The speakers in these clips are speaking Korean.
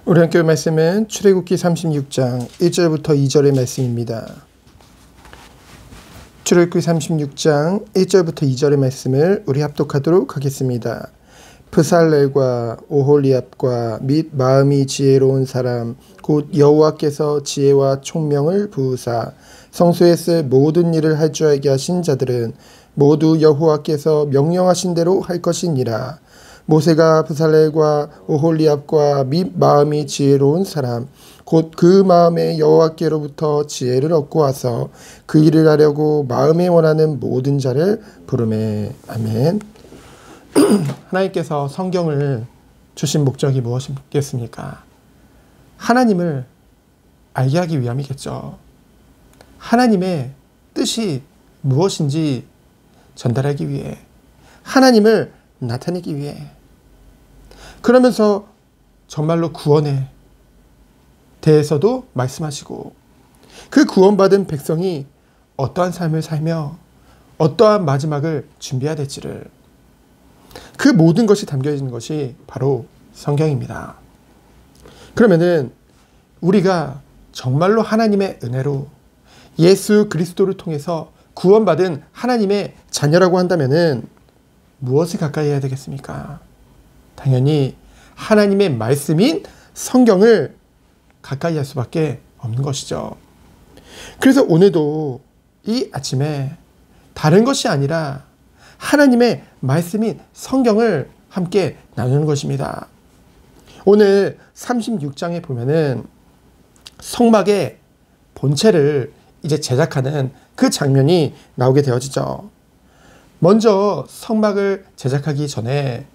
우리 함께 말씀은 출애굽기 36장 1절부터 2절의 말씀입니다. 출애굽기 36장 1절부터 2절의 말씀을 우리 합독하도록 하겠습니다. 브살렐과 오홀리압과 및 마음이 지혜로운 사람 곧 여호와께서 지혜와 총명을 부으사 성소에 쓸 모든 일을 할 줄 알게 하신 자들은 모두 여호와께서 명령하신 대로 할 것이니라. 모세가 브살렐과 오홀리압과 및 마음이 지혜로운 사람 곧 그 마음에 여호와께로부터 지혜를 얻고 와서 그 일을 하려고 마음에 원하는 모든 자를 부르매. 아멘. 하나님께서 성경을 주신 목적이 무엇이겠습니까? 하나님을 알게 하기 위함이겠죠. 하나님의 뜻이 무엇인지 전달하기 위해, 하나님을 나타내기 위해, 그러면서 정말로 구원에 대해서도 말씀하시고 그 구원받은 백성이 어떠한 삶을 살며 어떠한 마지막을 준비해야 될지를, 그 모든 것이 담겨 있는 것이 바로 성경입니다. 그러면은 우리가 정말로 하나님의 은혜로 예수 그리스도를 통해서 구원받은 하나님의 자녀라고 한다면은 무엇을 가까이 해야 되겠습니까? 당연히 하나님의 말씀인 성경을 가까이 할 수밖에 없는 것이죠. 그래서 오늘도 이 아침에 다른 것이 아니라 하나님의 말씀인 성경을 함께 나누는 것입니다. 오늘 36장에 보면은 성막의 본체를 이제 제작하는 그 장면이 나오게 되어지죠. 먼저 성막을 제작하기 전에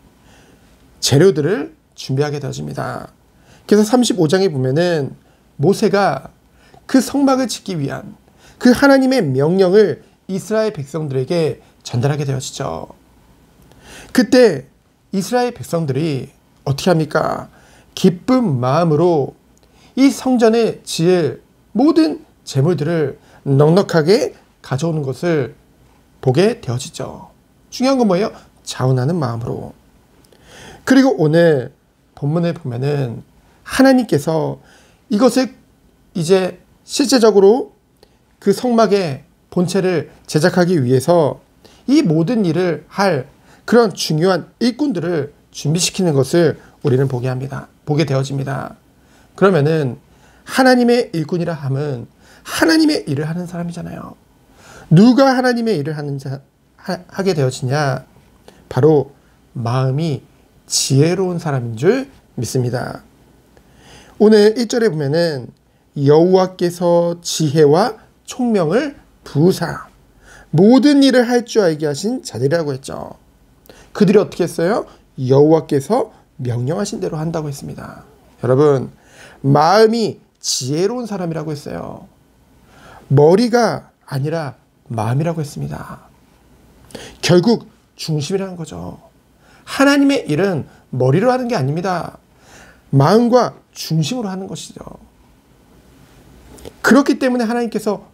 재료들을 준비하게 되어집니다. 그래서 35장에 보면은 모세가 그 성막을 짓기 위한 그 하나님의 명령을 이스라엘 백성들에게 전달하게 되어지죠. 그때 이스라엘 백성들이 어떻게 합니까? 기쁜 마음으로 이 성전에 지을 모든 재물들을 넉넉하게 가져오는 것을 보게 되어지죠. 중요한 건 뭐예요? 자원하는 마음으로. 그리고 오늘 본문을 보면은 하나님께서 이것을 이제 실제적으로 그 성막의 본체를 제작하기 위해서 이 모든 일을 할 그런 중요한 일꾼들을 준비시키는 것을 우리는 보게 되어집니다. 그러면은 하나님의 일꾼이라 함은 하나님의 일을 하는 사람이잖아요. 누가 하나님의 일을 하게 되어지냐? 바로 마음이 지혜로운 사람인 줄 믿습니다. 오늘 1절에 보면은 여호와께서 지혜와 총명을 부으사 모든 일을 할 줄 알게 하신 자들이라고 했죠. 그들이 어떻게 했어요? 여호와께서 명령하신 대로 한다고 했습니다. 여러분, 마음이 지혜로운 사람이라고 했어요. 머리가 아니라 마음이라고 했습니다. 결국 중심이라는 거죠. 하나님의 일은 머리로 하는 게 아닙니다. 마음과 중심으로 하는 것이죠. 그렇기 때문에 하나님께서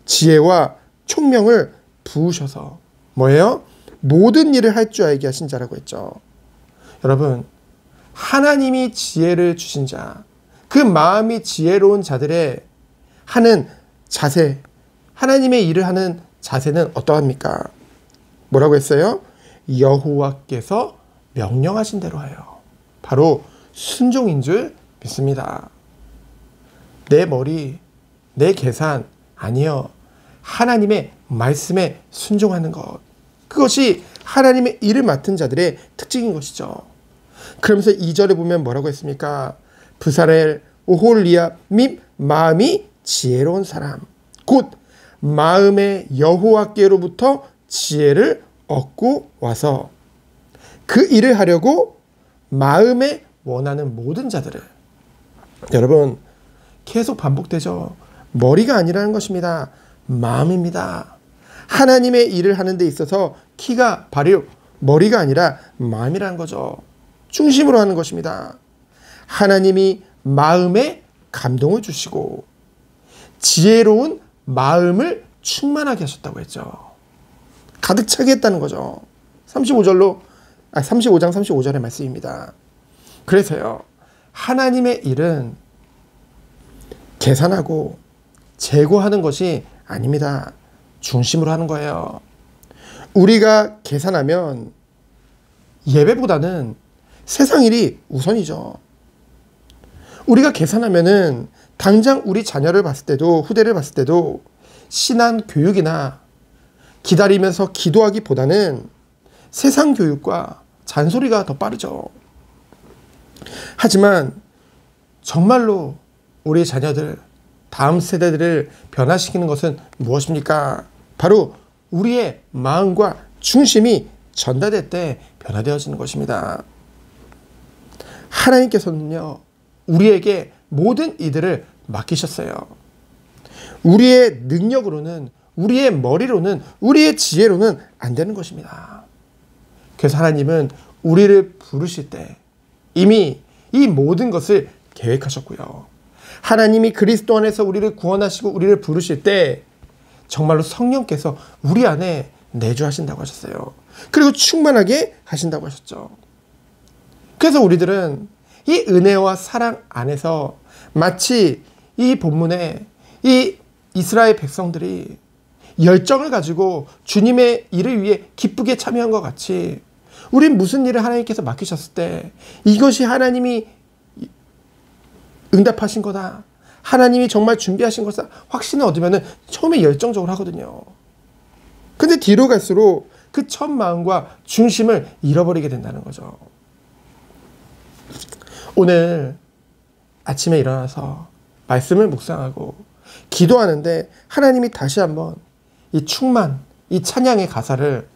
지혜와 총명을 부으셔서 뭐예요? 모든 일을 할 줄 알게 하신 자라고 했죠. 여러분, 하나님이 지혜를 주신 자, 그 마음이 지혜로운 자들의 하는 자세, 하나님의 일을 하는 자세는 어떠합니까? 뭐라고 했어요? 여호와께서 명령하신 대로 하여. 바로 순종인 줄 믿습니다. 내 머리, 내 계산 아니요. 하나님의 말씀에 순종하는 것. 그것이 하나님의 일을 맡은 자들의 특징인 것이죠. 그러면서 2절에 보면 뭐라고 했습니까? 브살렐, 오홀리압 및 마음이 지혜로운 사람 곧 마음에 여호와께로부터 지혜를 얻고 와서 그 일을 하려고 마음에 원하는 모든 자들을. 여러분, 계속 반복되죠. 머리가 아니라는 것입니다. 마음입니다. 하나님의 일을 하는 데 있어서 키가 바로 머리가 아니라 마음이라는 거죠. 중심으로 하는 것입니다. 하나님이 마음에 감동을 주시고 지혜로운 마음을 충만하게 하셨다고 했죠. 가득 차게 했다는 거죠. 35장 35절의 말씀입니다. 그래서요, 하나님의 일은 계산하고 재고하는 것이 아닙니다. 중심으로 하는 거예요. 우리가 계산하면 예배보다는 세상 일이 우선이죠. 우리가 계산하면은 당장 우리 자녀를 봤을 때도, 후대를 봤을 때도 신앙 교육이나 기다리면서 기도하기보다는 세상 교육과 잔소리가 더 빠르죠. 하지만 정말로 우리 자녀들, 다음 세대들을 변화시키는 것은 무엇입니까? 바로 우리의 마음과 중심이 전달될 때 변화되어지는 것입니다. 하나님께서는요, 우리에게 모든 이들을 맡기셨어요. 우리의 능력으로는, 우리의 머리로는, 우리의 지혜로는 안 되는 것입니다. 그래서 하나님은 우리를 부르실 때 이미 이 모든 것을 계획하셨고요. 하나님이 그리스도 안에서 우리를 구원하시고 우리를 부르실 때 정말로 성령께서 우리 안에 내주하신다고 하셨어요. 그리고 충만하게 하신다고 하셨죠. 그래서 우리들은 이 은혜와 사랑 안에서 마치 이 본문에 이 이스라엘 백성들이 열정을 가지고 주님의 일을 위해 기쁘게 참여한 것 같이 우린 무슨 일을 하나님께서 맡기셨을 때 이것이 하나님이 응답하신 거다, 하나님이 정말 준비하신 것이다 확신을 얻으면 처음에 열정적으로 하거든요. 근데 뒤로 갈수록 그 첫 마음과 중심을 잃어버리게 된다는 거죠. 오늘 아침에 일어나서 말씀을 묵상하고 기도하는데 하나님이 다시 한번 이 충만, 이 찬양의 가사를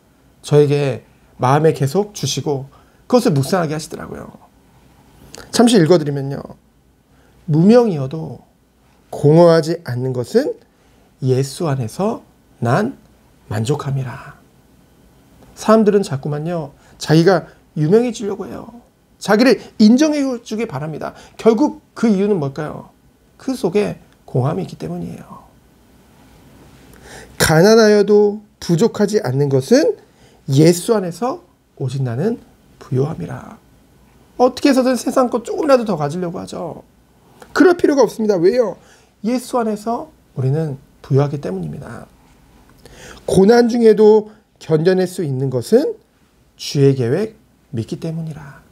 저에게 마음에 계속 주시고 그것을 묵상하게 하시더라고요. 잠시 읽어드리면요. 무명이어도 공허하지 않는 것은 예수 안에서 난 만족함이라. 사람들은 자꾸만요, 자기가 유명해지려고 해요. 자기를 인정해 주길 바랍니다. 결국 그 이유는 뭘까요? 그 속에 공함이 있기 때문이에요. 가난하여도 부족하지 않는 것은 예수 안에서 오직 나는 부요함이라. 어떻게 해서든 세상 것 조금이라도 더 가지려고 하죠. 그럴 필요가 없습니다. 왜요? 예수 안에서 우리는 부요하기 때문입니다. 고난 중에도 견뎌낼 수 있는 것은 주의 계획 믿기 때문이라.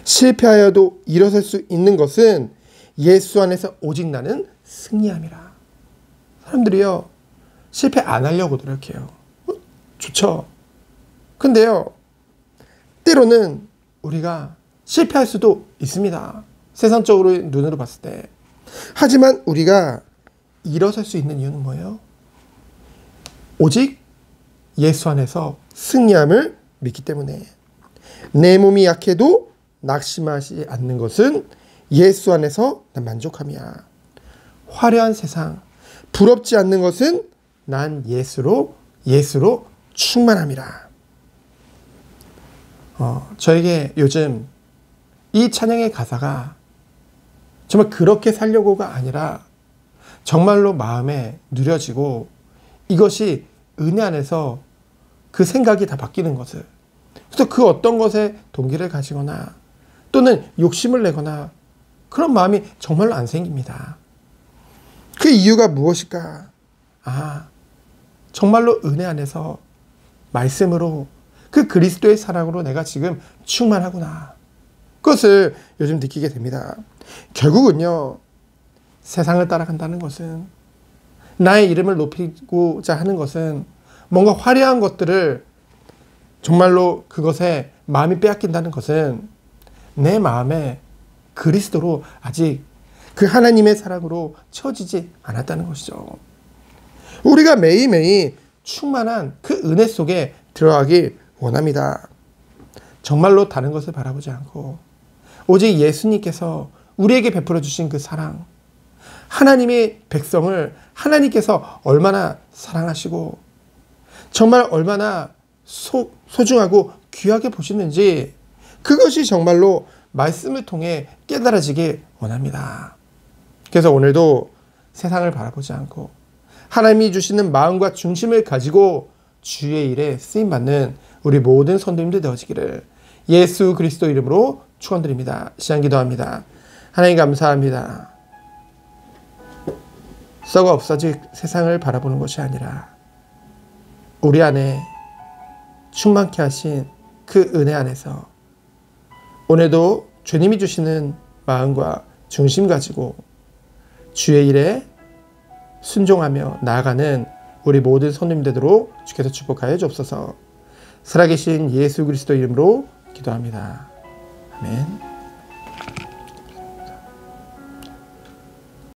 실패하여도 일어설 수 있는 것은 예수 안에서 오직 나는 승리함이라. 사람들이요, 실패 안 하려고 노력해요. 좋죠. 근데요, 때로는 우리가 실패할 수도 있습니다. 세상적으로 눈으로 봤을 때. 하지만 우리가 일어설 수 있는 이유는 뭐예요? 오직 예수 안에서 승리함을 믿기 때문에. 내 몸이 약해도 낙심하지 않는 것은 예수 안에서 난 만족함이야. 화려한 세상, 부럽지 않는 것은 난 예수로 충만함이라. 저에게 요즘 이 찬양의 가사가 정말 그렇게 살려고가 아니라 정말로 마음에 누려지고 이것이 은혜 안에서 그 생각이 다 바뀌는 것을, 그래서 그 어떤 것에 동기를 가지거나 또는 욕심을 내거나 그런 마음이 정말로 안 생깁니다. 그 이유가 무엇일까? 정말로 은혜 안에서 말씀으로 그 그리스도의 사랑으로 내가 지금 충만하구나. 그것을 요즘 느끼게 됩니다. 결국은요, 세상을 따라간다는 것은, 나의 이름을 높이고자 하는 것은 뭔가 화려한 것들을 정말로 그것에 마음이 빼앗긴다는 것은 내 마음에 그리스도로 아직 그 하나님의 사랑으로 채워지지 않았다는 것이죠. 우리가 매일매일 충만한 그 은혜 속에 들어가길 원합니다. 정말로 다른 것을 바라보지 않고 오직 예수님께서 우리에게 베풀어 주신 그 사랑, 하나님의 백성을 하나님께서 얼마나 사랑하시고 정말 얼마나 소중하고 귀하게 보시는지, 그것이 정말로 말씀을 통해 깨달아지길 원합니다. 그래서 오늘도 세상을 바라보지 않고 하나님이 주시는 마음과 중심을 가지고 주의 일에 쓰임받는 우리 모든 성도님들 되어지기를 예수 그리스도 이름으로 축원드립니다. 시간 기도합니다. 하나님 감사합니다. 썩어 없어질 세상을 바라보는 것이 아니라 우리 안에 충만케 하신 그 은혜 안에서 오늘도 주님이 주시는 마음과 중심 가지고 주의 일에 순종하며 나아가는 우리 모든 손님 되도록 주께서 축복하여 주옵소서. 살아계신 예수 그리스도 이름으로 기도합니다. 아멘.